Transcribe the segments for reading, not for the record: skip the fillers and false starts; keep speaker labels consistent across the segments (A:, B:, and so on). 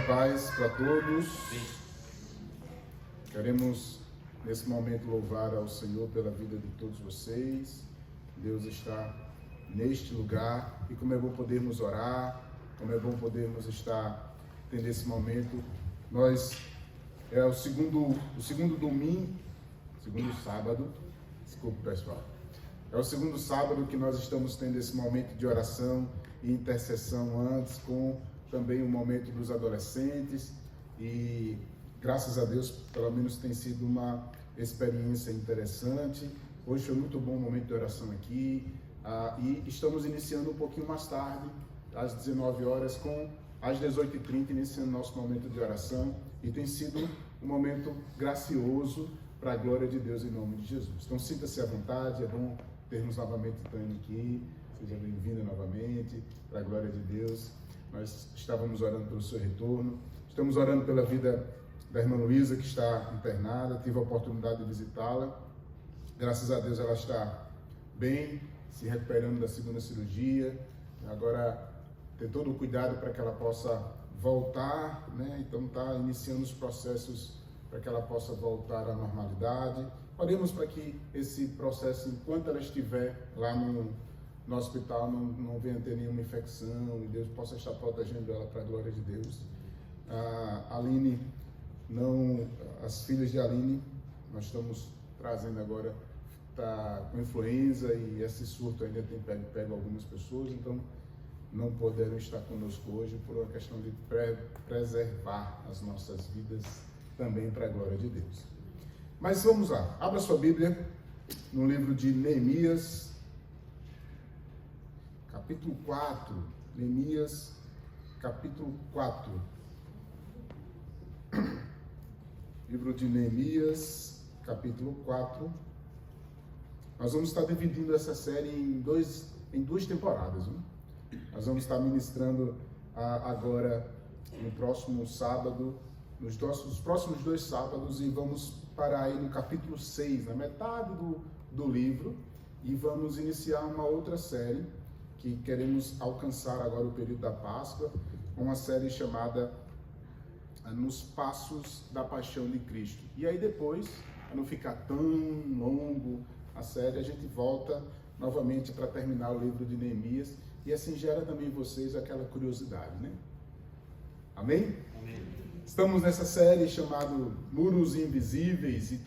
A: paz para todos. Queremos nesse momento louvar ao Senhor pela vida de todos vocês. Deus está neste lugar e como é bom podermos orar, como é bom podermos estar tendo esse momento. É o segundo sábado, desculpa pessoal, é o segundo sábado que nós estamos tendo esse momento de oração e intercessão antes, com também o momento dos adolescentes, e graças a Deus, pelo menos tem sido uma experiência interessante. Hoje foi muito bom o momento de oração aqui, e estamos iniciando um pouquinho mais tarde, às 19 horas, com às 18h30, iniciando nosso momento de oração, e tem sido um momento gracioso para a glória de Deus em nome de Jesus. Então sinta-se à vontade, é bom termos novamente Tânia aqui, seja bem-vinda novamente, para a glória de Deus. Nós estávamos orando pelo seu retorno, estamos orando pela vida da irmã Luísa, que está internada, tive a oportunidade de visitá-la, graças a Deus ela está bem, se recuperando da segunda cirurgia, agora ter todo o cuidado para que ela possa voltar, né? Então está iniciando os processos para que ela possa voltar à normalidade. Oremos para que esse processo, enquanto ela estiver lá no hospital, não venha ter nenhuma infecção e Deus possa estar protegendo ela para a glória de Deus. A Aline, as filhas de Aline, nós estamos trazendo agora, está com influenza e esse surto ainda tem pego algumas pessoas, então não puderam estar conosco hoje por uma questão de preservar as nossas vidas também para a glória de Deus. Mas vamos lá, abra sua Bíblia no livro de Neemias, capítulo 4, Neemias, capítulo 4. Livro de Neemias, capítulo 4. Nós vamos estar dividindo essa série em duas temporadas. Né? Nós vamos estar ministrando agora no próximo sábado, nos próximos 2 sábados, e vamos parar aí no capítulo 6, na metade do livro, e vamos iniciar uma outra série que queremos alcançar agora o período da Páscoa, uma série chamada Nos Passos da Paixão de Cristo. E aí depois, para não ficar tão longo a série, a gente volta novamente para terminar o livro de Neemias, e assim gera também em vocês aquela curiosidade, né? Amém? Amém. Estamos nessa série chamada Muros Invisíveis, e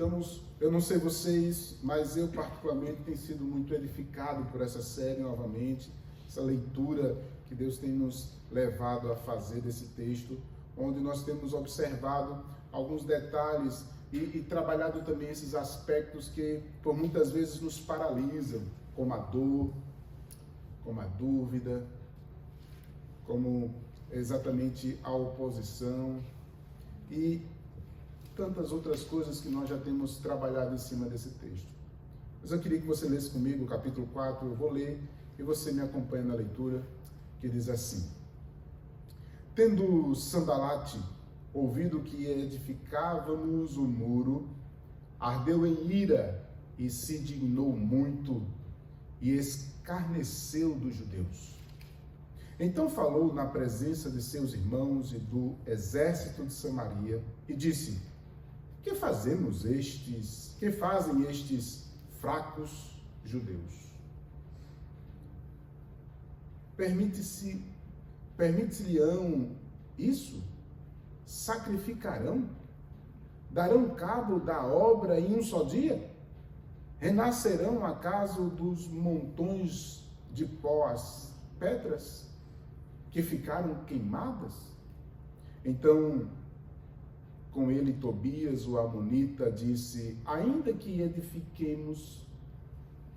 A: eu não sei vocês, mas eu particularmente tenho sido muito edificado por essa série novamente, essa leitura que Deus tem nos levado a fazer desse texto, onde nós temos observado alguns detalhes e trabalhado também esses aspectos que por muitas vezes nos paralisam, como a dor, como a dúvida, como exatamente a oposição e tantas outras coisas que nós já temos trabalhado em cima desse texto. Mas eu queria que você lesse comigo o capítulo 4, eu vou ler e você me acompanha na leitura, que diz assim: Tendo Sanbalate ouvido que edificávamos o muro, ardeu em ira e se dignou muito e escarneceu dos judeus. Então falou na presença de seus irmãos e do exército de Samaria e disse: Que fazem estes fracos judeus? Permite-lhe-ão isso? Sacrificarão? Darão cabo da obra em um só dia? Renascerão acaso dos montões de pó as pedras que ficaram queimadas? Então, com ele Tobias, o amonita, disse: Ainda que edifiquemos,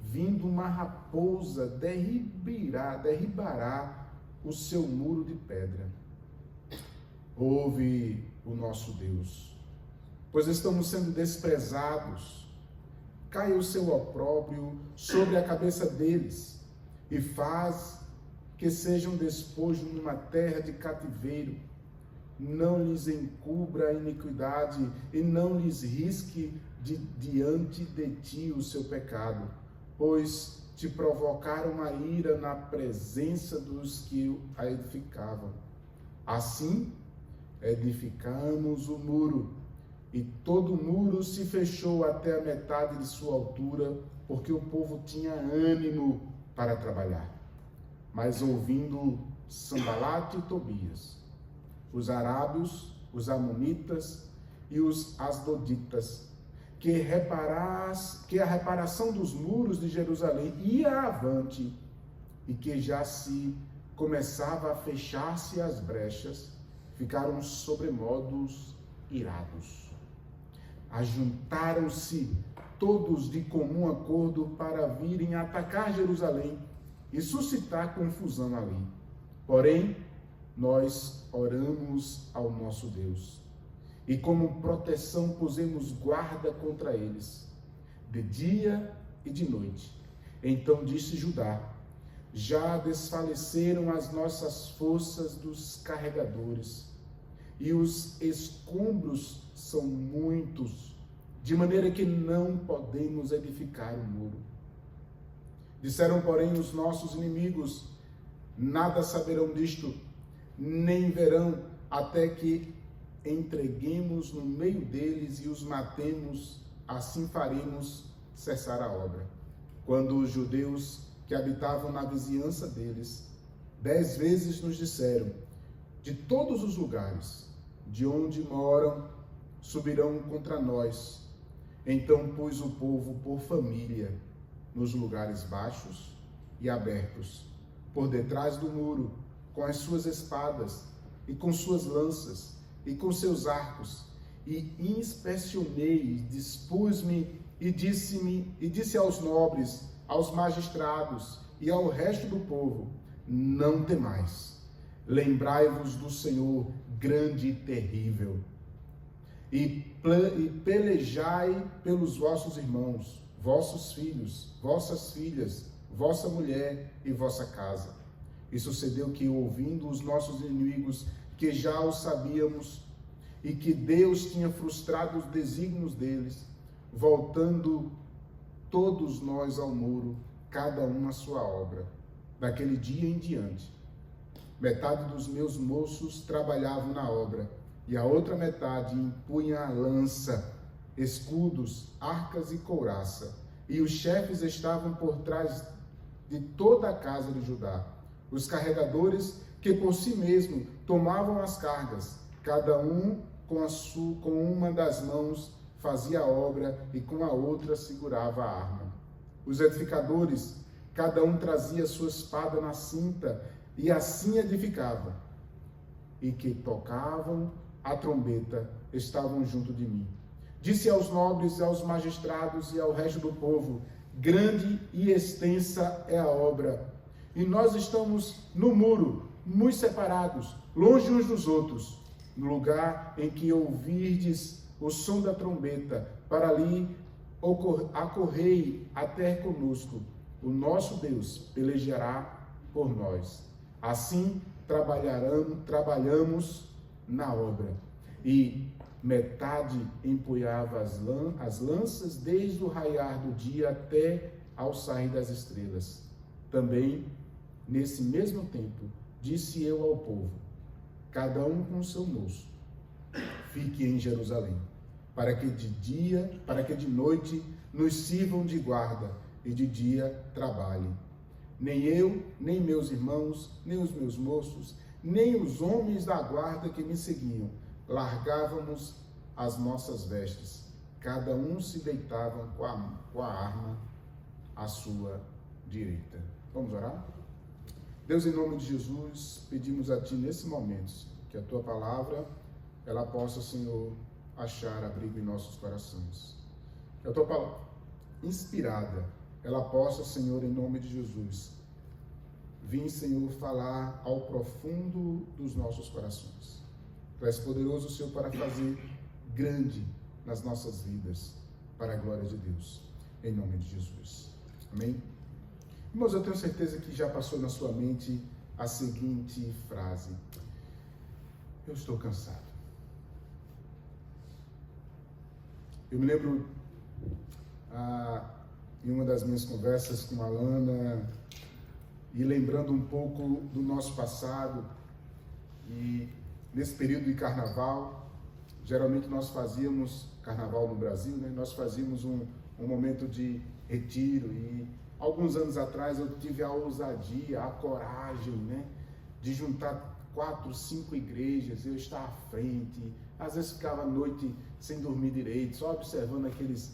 A: vindo uma raposa derribará o seu muro de pedra. Ouve o nosso Deus, pois estamos sendo desprezados. Caia o seu opróbrio sobre a cabeça deles e faz que sejam despojo numa terra de cativeiro. Não lhes encubra a iniquidade e não lhes risque diante de ti o seu pecado, pois te provocaram a ira na presença dos que a edificavam. Assim, edificamos o muro, e todo o muro se fechou até a metade de sua altura, porque o povo tinha ânimo para trabalhar. Mas ouvindo Sambalate e Tobias, os arábios, os amonitas e os asdoditas, que a reparação dos muros de Jerusalém ia avante, e que já se começava a fechar-se as brechas, ficaram sobremodos irados. Ajuntaram-se todos de comum acordo para virem atacar Jerusalém e suscitar confusão ali. Porém, nós oramos ao nosso Deus, e como proteção pusemos guarda contra eles, de dia e de noite. Então disse Judá: já desfaleceram as nossas forças dos carregadores, e os escombros são muitos, de maneira que não podemos edificar o muro. Disseram, porém, os nossos inimigos: nada saberão disto, nem verão, até que entreguemos no meio deles e os matemos, assim faremos cessar a obra. Quando os judeus que habitavam na vizinhança deles 10 vezes nos disseram: de todos os lugares de onde moram subirão contra nós. Então pus o povo por família nos lugares baixos e abertos, por detrás do muro, com as suas espadas e com suas lanças e com seus arcos, e inspecionei, dispus-me e disse aos nobres, aos magistrados e ao resto do povo: não temais, lembrai-vos do Senhor grande e terrível, e pelejai pelos vossos irmãos, vossos filhos, vossas filhas, vossa mulher e vossa casa. E sucedeu que, ouvindo os nossos inimigos, que já o sabíamos, e que Deus tinha frustrado os desígnios deles, voltando todos nós ao muro, cada um à sua obra. Daquele dia em diante, metade dos meus moços trabalhavam na obra, e a outra metade impunha a lança, escudos, arcas e couraça. E os chefes estavam por trás de toda a casa de Judá, os carregadores que por si mesmo tomavam as cargas, cada um com uma das mãos fazia a obra e com a outra segurava a arma. Os edificadores, cada um trazia sua espada na cinta e assim edificava. E que tocavam a trombeta estavam junto de mim. Disse aos nobres, aos magistrados e ao resto do povo: grande e extensa é a obra, e nós estamos no muro, muito separados, longe uns dos outros. No lugar em que ouvirdes o som da trombeta, para ali acorrei até conosco. O nosso Deus pelejará por nós. Assim trabalhamos na obra. E metade empunhava as lanças desde o raiar do dia até ao sair das estrelas. Também, nesse mesmo tempo, disse eu ao povo: cada um com seu moço, fique em Jerusalém, para que de noite nos sirvam de guarda e de dia trabalhem. Nem eu, nem meus irmãos, nem os meus moços, nem os homens da guarda que me seguiam, largávamos as nossas vestes. Cada um se deitava com a arma à sua direita. Vamos orar? Deus, em nome de Jesus, pedimos a Ti nesse momento que a Tua palavra, ela possa, Senhor, achar abrigo em nossos corações. Que a Tua palavra, inspirada, ela possa, Senhor, em nome de Jesus, vir, Senhor, falar ao profundo dos nossos corações. Tu és poderoso, Senhor, para fazer grande nas nossas vidas, para a glória de Deus, em nome de Jesus. Amém? Irmãos, eu tenho certeza que já passou na sua mente a seguinte frase: eu estou cansado. Eu me lembro em uma das minhas conversas com a Alana, e lembrando um pouco do nosso passado, e nesse período de carnaval, geralmente nós fazíamos, carnaval no Brasil, né? Nós fazíamos um momento de retiro e alguns anos atrás eu tive a ousadia, a coragem, né? De juntar 4, 5 igrejas, eu estar à frente, às vezes ficava a noite sem dormir direito, só observando aqueles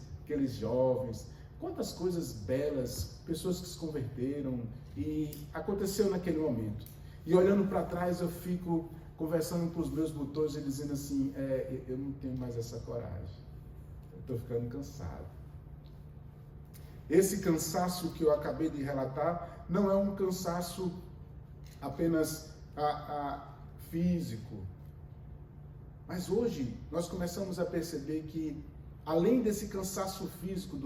A: jovens, quantas coisas belas, pessoas que se converteram e aconteceu naquele momento. E olhando para trás eu fico conversando com os meus botões e dizendo assim, eu não tenho mais essa coragem, eu estou ficando cansado. Esse cansaço que eu acabei de relatar não é um cansaço apenas físico, mas hoje nós começamos a perceber que, além desse cansaço físico,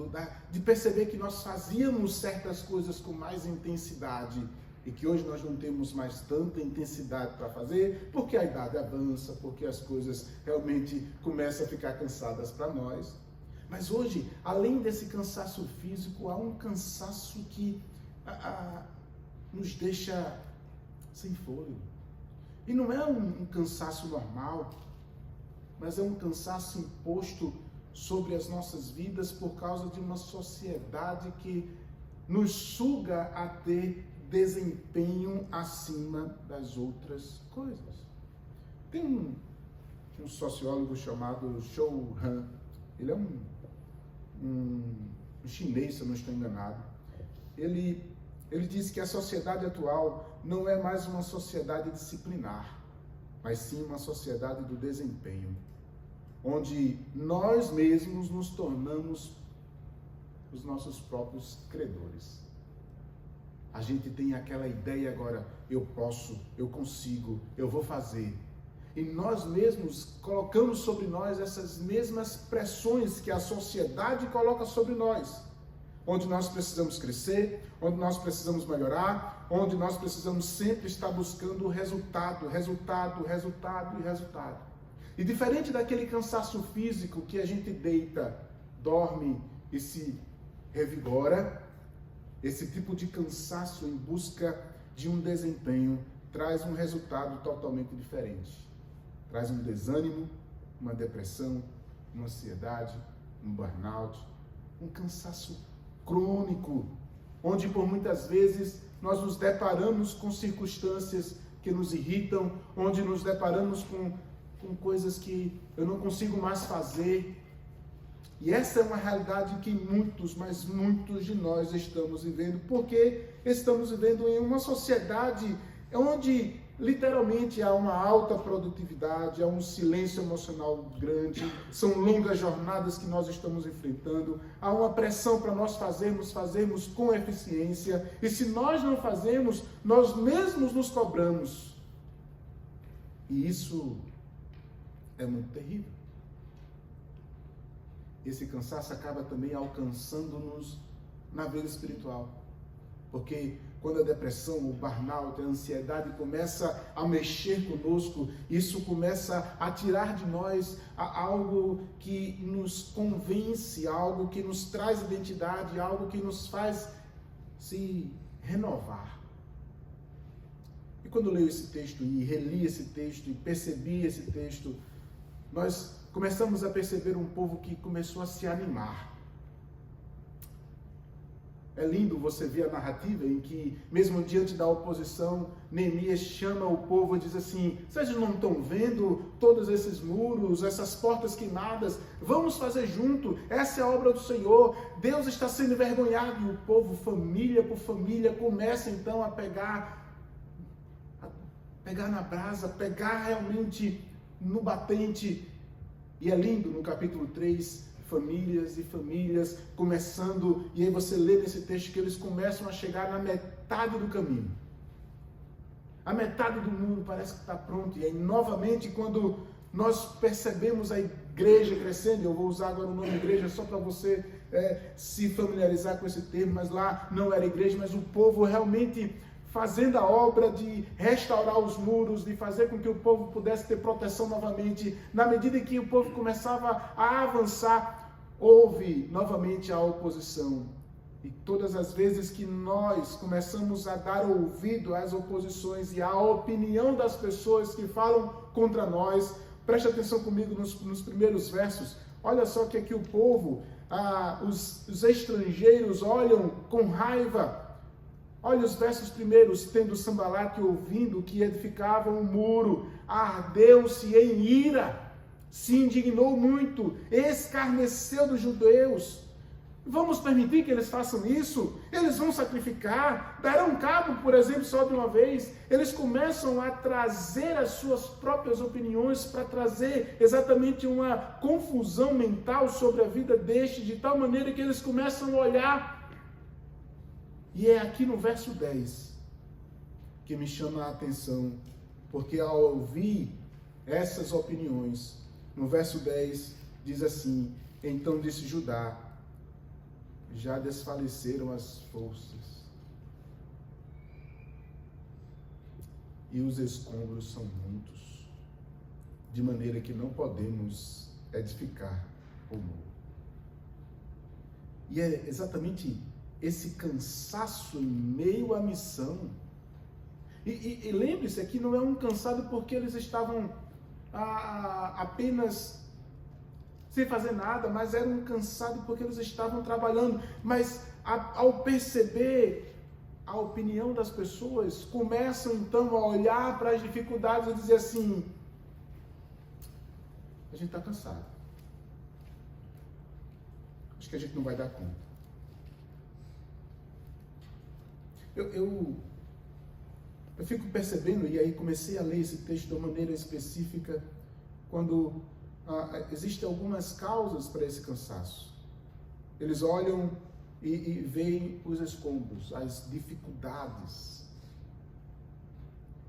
A: de perceber que nós fazíamos certas coisas com mais intensidade e que hoje nós não temos mais tanta intensidade para fazer, porque a idade avança, porque as coisas realmente começam a ficar cansadas para nós. Mas hoje, além desse cansaço físico, há um cansaço que nos deixa sem fôlego. E não é um cansaço normal, mas é um cansaço imposto sobre as nossas vidas por causa de uma sociedade que nos suga a ter desempenho acima das outras coisas. Tem um sociólogo chamado Zhou Han, ele é um chinês, se eu não estou enganado. Ele diz que a sociedade atual não é mais uma sociedade disciplinar, mas sim uma sociedade do desempenho, onde nós mesmos nos tornamos os nossos próprios credores. A gente tem aquela ideia agora, eu posso, eu consigo, eu vou fazer. E nós mesmos colocamos sobre nós essas mesmas pressões que a sociedade coloca sobre nós. Onde nós precisamos crescer, onde nós precisamos melhorar, onde nós precisamos sempre estar buscando o resultado. E diferente daquele cansaço físico que a gente deita, dorme e se revigora, esse tipo de cansaço em busca de um desempenho traz um resultado totalmente diferente. Traz um desânimo, uma depressão, uma ansiedade, um burnout, um cansaço crônico, onde por muitas vezes nós nos deparamos com circunstâncias que nos irritam, onde nos deparamos com coisas que eu não consigo mais fazer. E essa é uma realidade que muitos, mas muitos de nós estamos vivendo, porque estamos vivendo em uma sociedade onde literalmente há uma alta produtividade, há um silêncio emocional grande, são longas jornadas que nós estamos enfrentando, há uma pressão para nós fazermos com eficiência, e se nós não fazemos, nós mesmos nos cobramos. E isso é muito terrível. Esse cansaço acaba também alcançando-nos na vida espiritual, porque quando a depressão, o burnout, a ansiedade começa a mexer conosco, isso começa a tirar de nós algo que nos convence, algo que nos traz identidade, algo que nos faz se renovar. E quando eu leio esse texto e reli esse texto e percebi esse texto, nós começamos a perceber um povo que começou a se animar. É lindo você ver a narrativa em que, mesmo diante da oposição, Neemias chama o povo e diz assim: vocês não estão vendo todos esses muros, essas portas queimadas? Vamos fazer junto, essa é a obra do Senhor, Deus está sendo envergonhado. E o povo, família por família, começa então a pegar na brasa, pegar realmente no batente. E é lindo no capítulo 3, famílias e famílias começando, e aí você lê nesse texto que eles começam a chegar na metade do caminho. A metade do muro parece que está pronto, e aí novamente quando nós percebemos a igreja crescendo, eu vou usar agora o nome igreja só para você se familiarizar com esse termo, mas lá não era igreja, mas o povo realmente fazendo a obra de restaurar os muros, de fazer com que o povo pudesse ter proteção novamente. Na medida em que o povo começava a avançar, houve novamente a oposição. E todas as vezes que nós começamos a dar ouvido às oposições e à opinião das pessoas que falam contra nós. Preste atenção comigo nos primeiros versos. Olha só que aqui o povo, os estrangeiros olham com raiva. Olha os versos primeiros, tendo Sambalate ouvindo que edificavam um muro, ardeu-se em ira, se indignou muito, escarneceu dos judeus. Vamos permitir que eles façam isso? Eles vão sacrificar, darão cabo, por exemplo, só de uma vez. Eles começam a trazer as suas próprias opiniões para trazer exatamente uma confusão mental sobre a vida de tal maneira que eles começam a olhar. E é aqui no verso 10 que me chama a atenção, porque ao ouvir essas opiniões, no verso 10 diz assim: então disse Judá, já desfaleceram as forças, e os escombros são muitos, de maneira que não podemos edificar o muro. E é exatamente esse cansaço em meio à missão. E lembre-se, aqui não é um cansado porque eles estavam apenas sem fazer nada, mas era um cansado porque eles estavam trabalhando. Mas ao perceber a opinião das pessoas, começam então a olhar para as dificuldades e dizer assim: a gente está cansado, acho que a gente não vai dar conta. Eu fico percebendo, e aí comecei a ler esse texto de uma maneira específica, quando existem algumas causas para esse cansaço. Eles olham e veem os escombros, as dificuldades.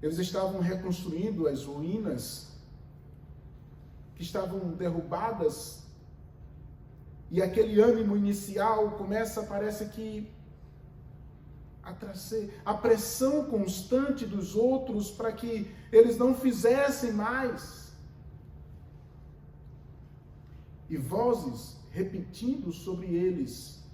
A: Eles estavam reconstruindo as ruínas que estavam derrubadas, e aquele ânimo inicial começa, parece que, a trazer a pressão constante dos outros para que eles não fizessem mais. E vozes repetindo sobre eles,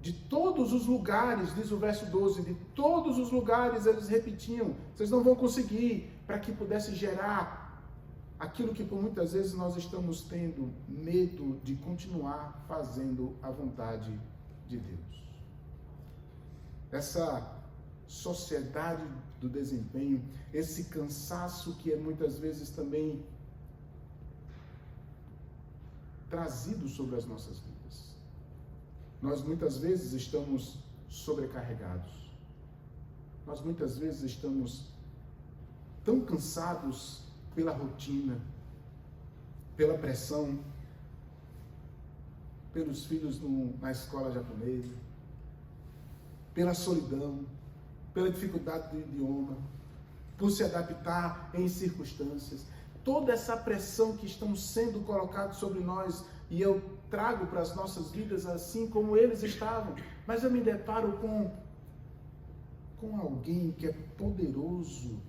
A: de todos os lugares, diz o verso 12, de todos os lugares eles repetiam: vocês não vão conseguir, para que pudesse gerar aquilo que por muitas vezes nós estamos tendo medo de continuar fazendo a vontade de Deus. Essa sociedade do desempenho, esse cansaço que é muitas vezes também trazido sobre as nossas vidas. Nós muitas vezes estamos sobrecarregados. Nós muitas vezes estamos tão cansados pela rotina, pela pressão, pelos filhos na escola japonesa, pela solidão, pela dificuldade do idioma, por se adaptar em circunstâncias. Toda essa pressão que estão sendo colocados sobre nós, e eu trago para as nossas vidas assim como eles estavam, mas eu me deparo com alguém que é poderoso,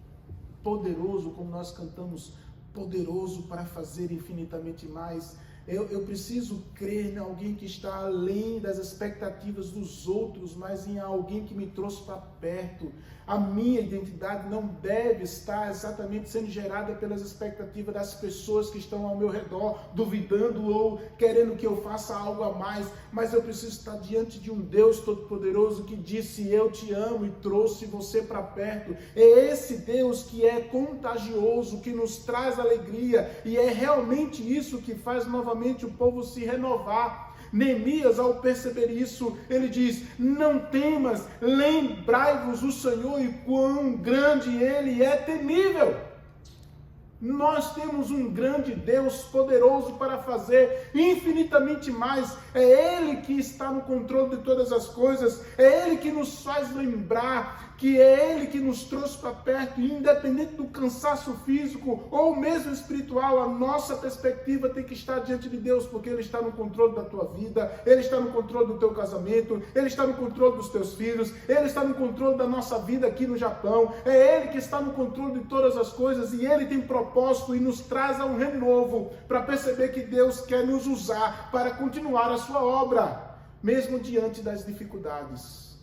A: como nós cantamos, poderoso para fazer infinitamente mais. Eu preciso crer em alguém que está além das expectativas dos outros, mas em alguém que me trouxe para perto. A minha identidade não deve estar exatamente sendo gerada pelas expectativas das pessoas que estão ao meu redor, duvidando ou querendo que eu faça algo a mais, mas eu preciso estar diante de um Deus Todo-Poderoso que disse: eu te amo, e trouxe você para perto. É esse Deus que é contagioso, que nos traz alegria, e é realmente isso que faz novamente o povo se renovar. Neemias, ao perceber isso, ele diz: não temas, lembrai-vos do Senhor e quão grande Ele é temível. Nós temos um grande Deus poderoso para fazer infinitamente mais. É Ele que está no controle de todas as coisas. É Ele que nos faz lembrar que é Ele que nos trouxe para perto. E independente do cansaço físico ou mesmo espiritual, a nossa perspectiva tem que estar diante de Deus, porque Ele está no controle da tua vida, Ele está no controle do teu casamento, Ele está no controle dos teus filhos, Ele está no controle da nossa vida aqui no Japão. É Ele que está no controle de todas as coisas, e Ele tem propósito e nos traz a um renovo para perceber que Deus quer nos usar para continuar a sua obra, mesmo diante das dificuldades.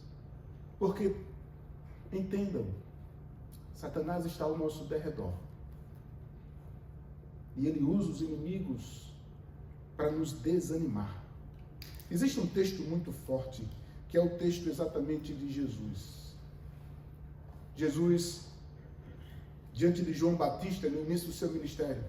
A: Porque, entendam, Satanás está ao nosso derredor. E ele usa os inimigos para nos desanimar. Existe um texto muito forte, que é o texto exatamente de Jesus. Jesus, diante de João Batista, no início do seu ministério,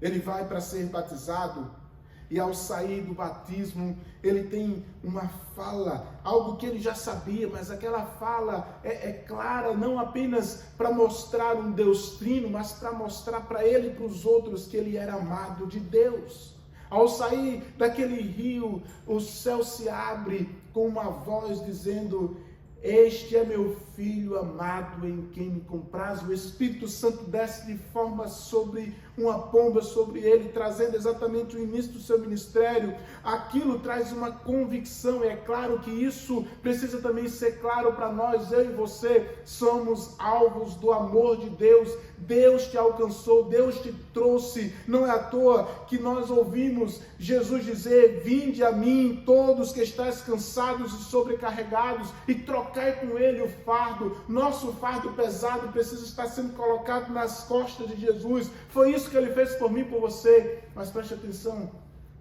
A: ele vai para ser batizado, e ao sair do batismo, ele tem uma fala, algo que ele já sabia, mas aquela fala é clara, não apenas para mostrar um Deus trino, mas para mostrar para ele e para os outros que ele era amado de Deus. Ao sair daquele rio, o céu se abre com uma voz dizendo: este é meu filho amado em quem me compraz. O Espírito Santo desce de forma sobre uma pomba sobre ele, trazendo exatamente o início do seu ministério. Aquilo traz uma convicção, e é claro que isso precisa também ser claro para nós. Eu e você somos alvos do amor de Deus. Deus te alcançou, Deus te trouxe. Não é à toa que nós ouvimos Jesus dizer: vinde a mim todos que estáis cansados e sobrecarregados, e trocai com ele o fardo. Nosso fardo pesado precisa estar sendo colocado nas costas de Jesus. Foi isso que ele fez por mim e por você. Mas preste atenção,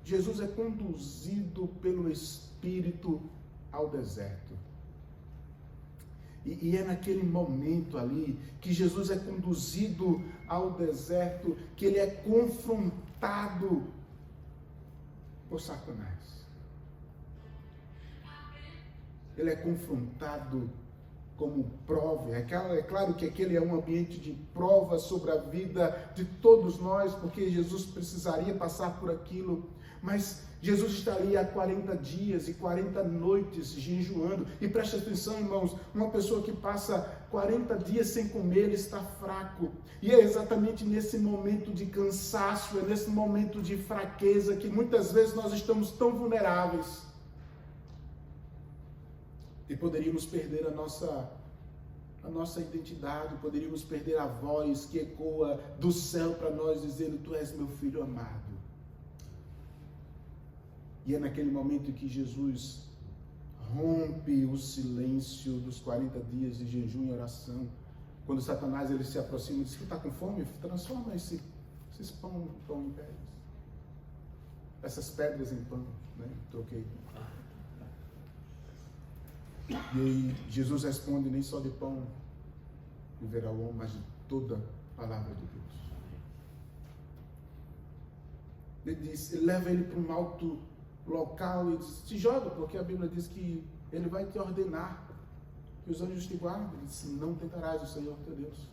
A: Jesus é conduzido pelo Espírito ao deserto. E é naquele momento ali que Jesus é conduzido ao deserto, que ele é confrontado por Satanás. Ele é confrontado como prova. É claro que aquele é um ambiente de prova sobre a vida de todos nós, porque Jesus precisaria passar por aquilo. Mas Jesus está ali há 40 dias e 40 noites jejuando. E preste atenção, irmãos, uma pessoa que passa 40 dias sem comer, ele está fraco. E é exatamente nesse momento de cansaço, é nesse momento de fraqueza que muitas vezes nós estamos tão vulneráveis. E poderíamos perder a nossa identidade, poderíamos perder a voz que ecoa do céu para nós, dizendo: tu és meu filho amado. E é naquele momento que Jesus rompe o silêncio dos 40 dias de jejum e oração. Quando Satanás ele se aproxima e diz: tu está com fome? Transforma esses pão em pedras. Essas pedras em pão, né? Troquei. E aí Jesus responde: nem só de pão viverá o homem, mas de toda palavra de Deus. Ele leva ele para um alto local e diz: se joga, porque a Bíblia diz que ele vai te ordenar que os anjos te guardem. Ele disse: não tentarás o Senhor teu Deus.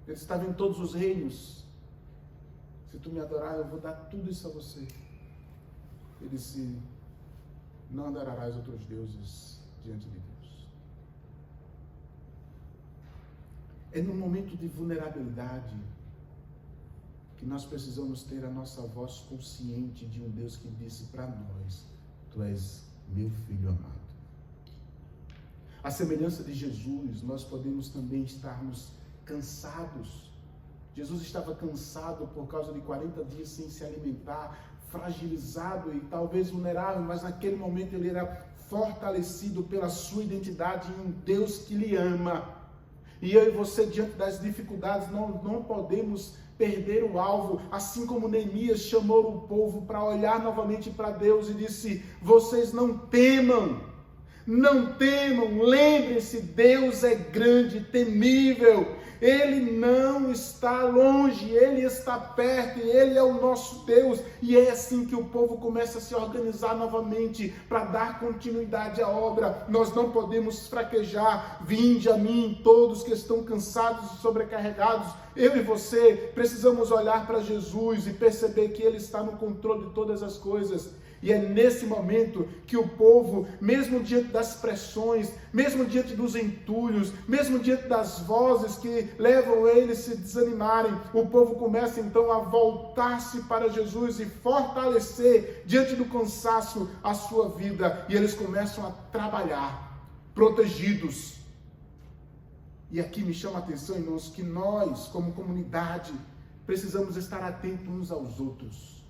A: Ele estava em todos os reinos. Se tu me adorar, eu vou dar tudo isso a você. Ele disse: não adorarás outros deuses diante de Deus. É num momento de vulnerabilidade que nós precisamos ter a nossa voz consciente de um Deus que disse para nós: tu és meu filho amado. A semelhança de Jesus, nós podemos também estarmos cansados. Jesus estava cansado por causa de 40 dias sem se alimentar, fragilizado e talvez vulnerável, mas naquele momento ele era fortalecido pela sua identidade em um Deus que lhe ama. E eu e você, diante das dificuldades, não podemos perder o alvo, assim como Neemias chamou o povo para olhar novamente para Deus e disse: vocês não temam, lembrem-se, Deus é grande, temível, Ele não está longe, Ele está perto, e Ele é o nosso Deus. E é assim que o povo começa a se organizar novamente para dar continuidade à obra. Nós não podemos fraquejar. Vinde a mim todos que estão cansados e sobrecarregados. Eu e você precisamos olhar para Jesus e perceber que Ele está no controle de todas as coisas. E é nesse momento que o povo, mesmo diante das pressões, mesmo diante dos entulhos, mesmo diante das vozes que levam eles a se desanimarem, o povo começa então a voltar-se para Jesus e fortalecer diante do cansaço a sua vida. E eles começam a trabalhar, protegidos. E aqui me chama a atenção, irmãos, que nós, como comunidade, precisamos estar atentos uns aos outros.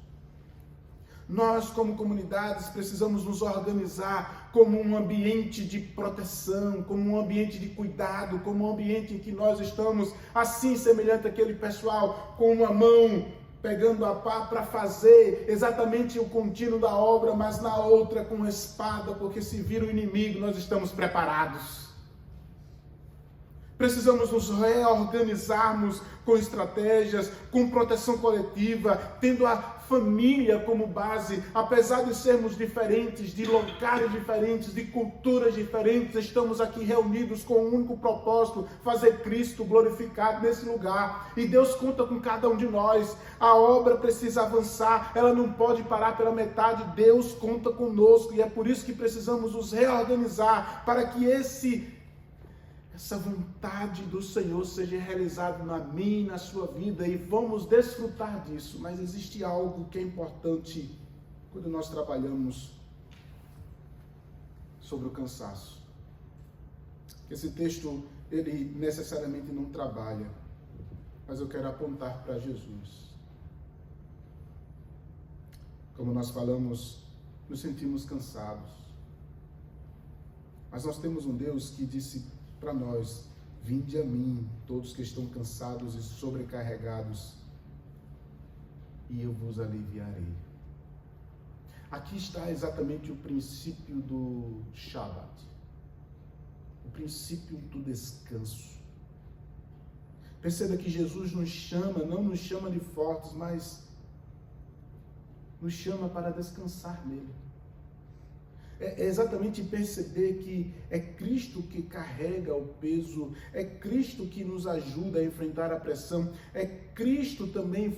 A: Nós, como comunidades, precisamos nos organizar como um ambiente de proteção, como um ambiente de cuidado, como um ambiente em que nós estamos, assim semelhante àquele pessoal, com uma mão pegando a pá para fazer exatamente o contínuo da obra, mas na outra com a espada, porque se vir o inimigo, nós estamos preparados. Precisamos nos reorganizarmos com estratégias, com proteção coletiva, tendo a família como base. Apesar de sermos diferentes, de locais diferentes, de culturas diferentes, estamos aqui reunidos com um único propósito: fazer Cristo glorificado nesse lugar. E Deus conta com cada um de nós. A obra precisa avançar, ela não pode parar pela metade. Deus conta conosco, e é por isso que precisamos nos reorganizar para que essa vontade do Senhor seja realizada na minha e na sua vida, e vamos desfrutar disso. Mas existe algo que é importante quando nós trabalhamos sobre o cansaço. Esse texto, ele necessariamente não trabalha, mas eu quero apontar para Jesus. Como nós falamos, nos sentimos cansados, mas nós temos um Deus que disse para nós: vinde a mim, todos que estão cansados e sobrecarregados, e eu vos aliviarei. Aqui está exatamente o princípio do Shabat, o princípio do descanso. Perceba que Jesus nos chama, não nos chama de fortes, mas nos chama para descansar nele. É exatamente perceber que é Cristo que carrega o peso, é Cristo que nos ajuda a enfrentar a pressão, é Cristo também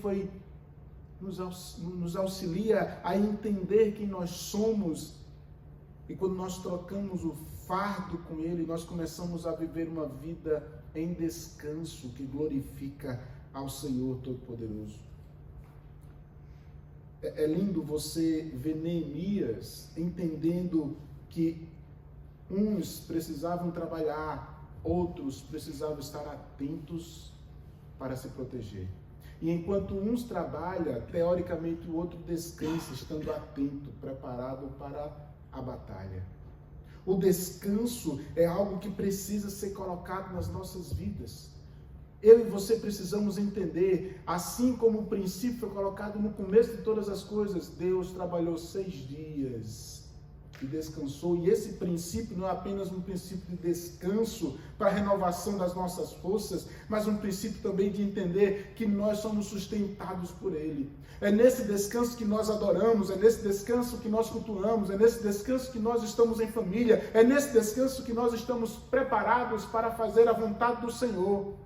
A: nos auxilia a entender quem nós somos. E quando nós trocamos o fardo com Ele, nós começamos a viver uma vida em descanso que glorifica ao Senhor Todo-Poderoso. É lindo você ver Neemias entendendo que uns precisavam trabalhar, outros precisavam estar atentos para se proteger. E enquanto uns trabalham, teoricamente o outro descansa, estando atento, preparado para a batalha. O descanso é algo que precisa ser colocado nas nossas vidas. Eu e você precisamos entender, assim como o princípio foi colocado no começo de todas as coisas, Deus trabalhou 6 dias e descansou. E esse princípio não é apenas um princípio de descanso para a renovação das nossas forças, mas um princípio também de entender que nós somos sustentados por Ele. É nesse descanso que nós adoramos, é nesse descanso que nós cultuamos, é nesse descanso que nós estamos em família, é nesse descanso que nós estamos preparados para fazer a vontade do Senhor.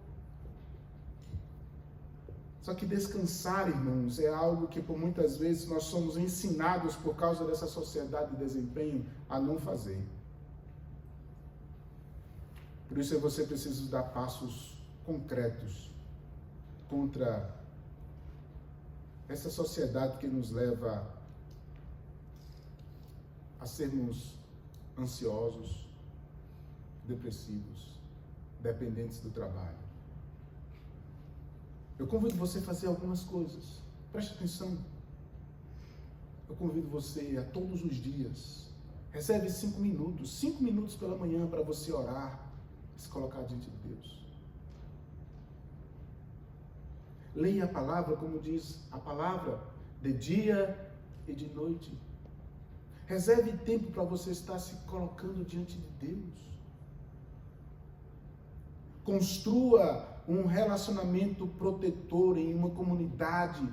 A: Só que descansar, irmãos, é algo que por muitas vezes nós somos ensinados por causa dessa sociedade de desempenho a não fazer. Por isso você precisa dar passos concretos contra essa sociedade que nos leva a sermos ansiosos, depressivos, dependentes do trabalho. Eu convido você a fazer algumas coisas. Preste atenção. Eu convido você a todos os dias. Reserve 5 minutos. 5 minutos pela manhã para você orar e se colocar diante de Deus. Leia a palavra, como diz a palavra, de dia e de noite. Reserve tempo para você estar se colocando diante de Deus. Construa um relacionamento protetor em uma comunidade.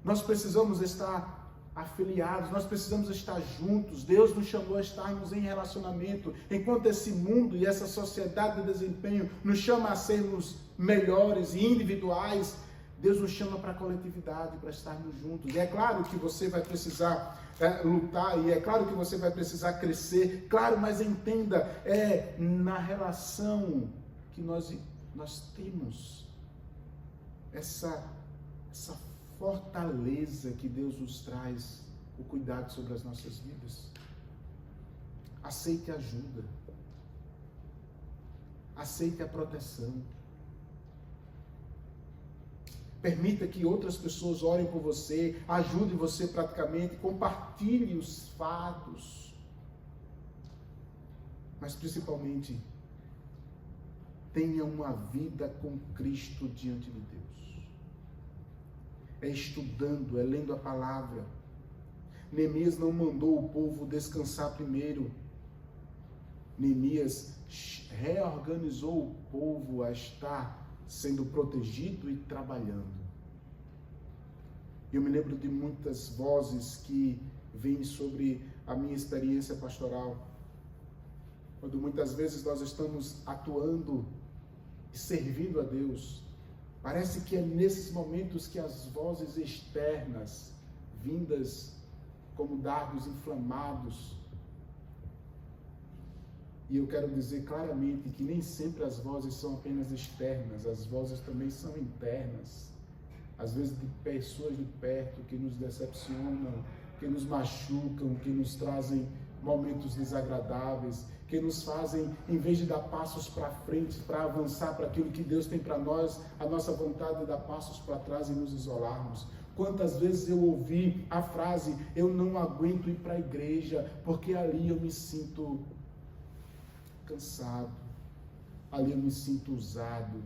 A: Nós precisamos estar afiliados, nós precisamos estar juntos. Deus nos chamou a estarmos em relacionamento. Enquanto esse mundo e essa sociedade de desempenho nos chama a sermos melhores e individuais, Deus nos chama para a coletividade, para estarmos juntos. E é claro que você vai precisar lutar, e é claro que você vai precisar crescer, claro, mas entenda, é na relação que nós temos essa fortaleza que Deus nos traz, o cuidado sobre as nossas vidas. Aceite a ajuda. Aceite a proteção. Permita que outras pessoas orem por você, ajudem você praticamente, compartilhe os fardos. Mas principalmente, tenha uma vida com Cristo diante de Deus. É estudando, é lendo a palavra. Neemias não mandou o povo descansar primeiro. Neemias reorganizou o povo a estar sendo protegido e trabalhando. Eu me lembro de muitas vozes que vêm sobre a minha experiência pastoral, quando muitas vezes nós estamos atuando e servindo a Deus. Parece que é nesses momentos que as vozes externas, vindas como dardos inflamados, e eu quero dizer claramente que nem sempre as vozes são apenas externas, as vozes também são internas. Às vezes de pessoas de perto que nos decepcionam, que nos machucam, que nos trazem momentos desagradáveis, que nos fazem, em vez de dar passos para frente, para avançar para aquilo que Deus tem para nós, a nossa vontade de dar passos para trás e nos isolarmos. Quantas vezes eu ouvi a frase, eu não aguento ir para a igreja, porque ali eu me sinto cansado, ali eu me sinto usado,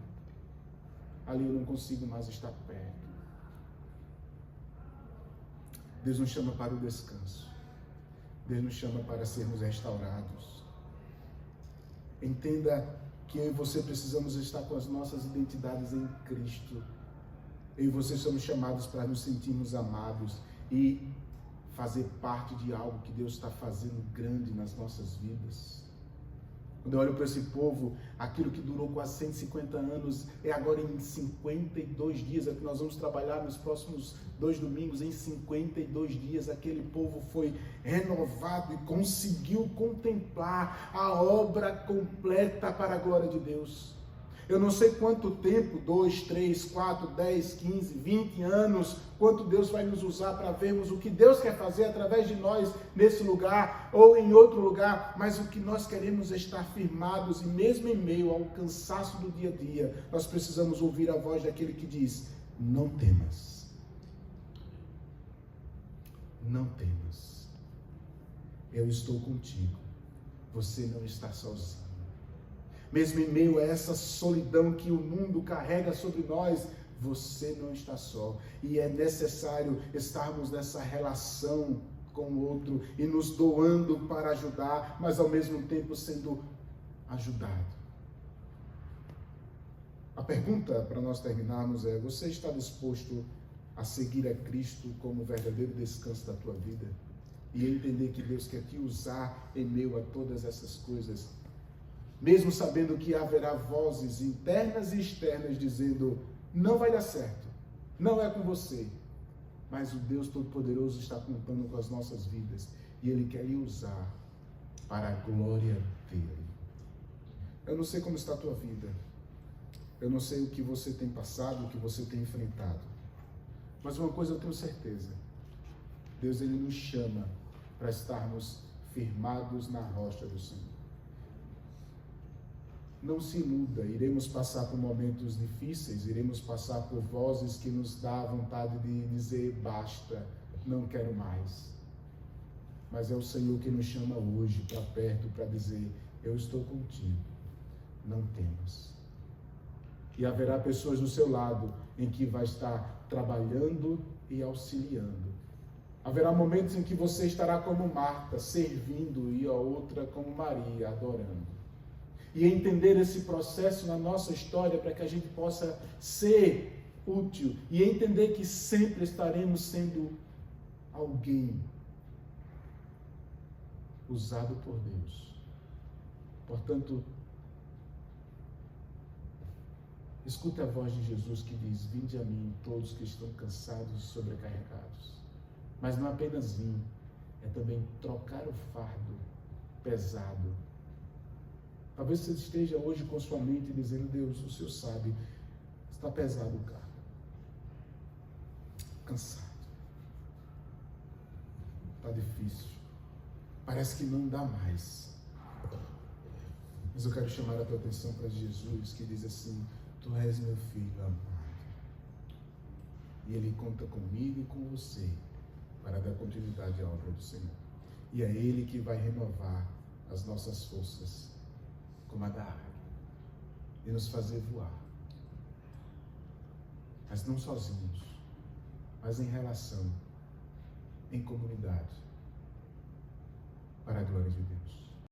A: ali eu não consigo mais estar perto. Deus nos chama para o descanso. Deus nos chama para sermos restaurados. Entenda que eu e você precisamos estar com as nossas identidades em Cristo. Eu e você somos chamados para nos sentirmos amados e fazer parte de algo que Deus está fazendo grande nas nossas vidas. Quando eu olho para esse povo, aquilo que durou quase 150 anos, é agora em 52 dias, é que nós vamos trabalhar nos próximos 2 domingos, em 52 dias, aquele povo foi renovado e conseguiu contemplar a obra completa para a glória de Deus. Eu não sei quanto tempo, 2, 3, 4, 10, 15, 20 anos, quanto Deus vai nos usar para vermos o que Deus quer fazer através de nós nesse lugar ou em outro lugar, mas o que nós queremos é estar firmados e mesmo em meio ao cansaço do dia a dia, nós precisamos ouvir a voz daquele que diz, não temas, não temas, eu estou contigo, você não está sozinho. Mesmo em meio a essa solidão que o mundo carrega sobre nós, você não está só. E é necessário estarmos nessa relação com o outro e nos doando para ajudar, mas ao mesmo tempo sendo ajudado. A pergunta para nós terminarmos é, você está disposto a seguir a Cristo como verdadeiro descanso da tua vida? E entender que Deus quer te usar em meio a todas essas coisas? Mesmo sabendo que haverá vozes internas e externas dizendo, não vai dar certo, não é com você. Mas o Deus Todo-Poderoso está contando com as nossas vidas e Ele quer lhe usar para a glória dEle. Eu não sei como está a tua vida, eu não sei o que você tem passado, o que você tem enfrentado. Mas uma coisa eu tenho certeza, Deus Ele nos chama para estarmos firmados na rocha do Senhor. Não se iluda, iremos passar por momentos difíceis, iremos passar por vozes que nos dá vontade de dizer basta, não quero mais. Mas é o Senhor que nos chama hoje para perto para dizer, eu estou contigo, não temas. E haverá pessoas do seu lado em que vai estar trabalhando e auxiliando. Haverá momentos em que você estará como Marta, servindo, e a outra como Maria, adorando. E entender esse processo na nossa história para que a gente possa ser útil e entender que sempre estaremos sendo alguém usado por Deus. Portanto, escute a voz de Jesus que diz, vinde a mim todos que estão cansados e sobrecarregados. Mas não apenas vir, é também trocar o fardo pesado. Talvez você esteja hoje com sua mente dizendo, Deus, o Senhor sabe, está pesado o carro. Cansado. Está difícil. Parece que não dá mais. Mas eu quero chamar a tua atenção para Jesus, que diz assim, tu és meu filho amado. E Ele conta comigo e com você para dar continuidade à obra do Senhor. E é Ele que vai renovar as nossas forças, como a da águia, e nos fazer voar. Mas não sozinhos, mas em relação, em comunidade, para a glória de Deus.